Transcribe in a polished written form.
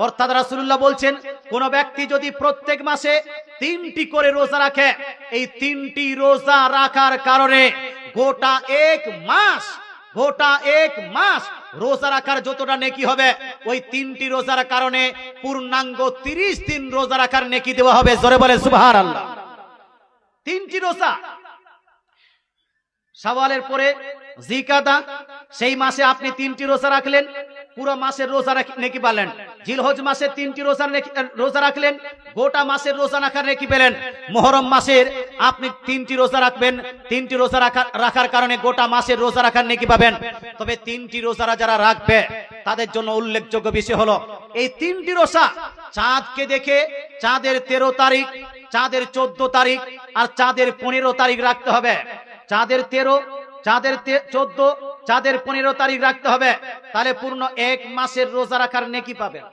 অর্থাৎ রাসূলুল্লাহ বলছেন কোন ব্যক্তি যদি প্রত্যেক মাসে 3টি করে রোজা রাখে, এই 3টি রোজা রাখার কারণে গোটা এক মাস রোজা রাখার যতটা নেকি হবে, ওই 3টি রোজার কারণে পূর্ণাঙ্গ 30 দিন রোজা রাখার নেকি দেওয়া হবে। জোরে বলে সুবহানাল্লাহ। 3টি রোজা। শাওয়ালের পরে জিলকাদা, সেই মাসে আপনি 3টি রোজা রাখলেন, পুরো মাসের রোজা নেকি পেলেন। জিলহজ মাসে 3টি রোজা রাখলেন, গোটা মাসের রোজা রাখার নেকি পেলেন। মুহররম মাসের আপনি 3টি রোজা রাখবেন, 3টি রোজা রাখার কারণে গোটা মাসের রোজা রাখার নেকি পাবেন। তবে 3টি রোজা যারা রাখবে তাদের জন্য উল্লেখযোগ্য বিষয় হলো এই 3টি রোজা চাঁদকে দেখে চাঁদের 13 তারিখ, চাঁদের 14 তারিখ আর চাঁদের 15 তারিখ রাখতে হবে। চাঁদের 13, চাঁদের 14, চাঁদের 15 তারিখ রাখতে হবে। তাহলে পূর্ণ এক মাসের রোজা রাখার নেকি পাবেন।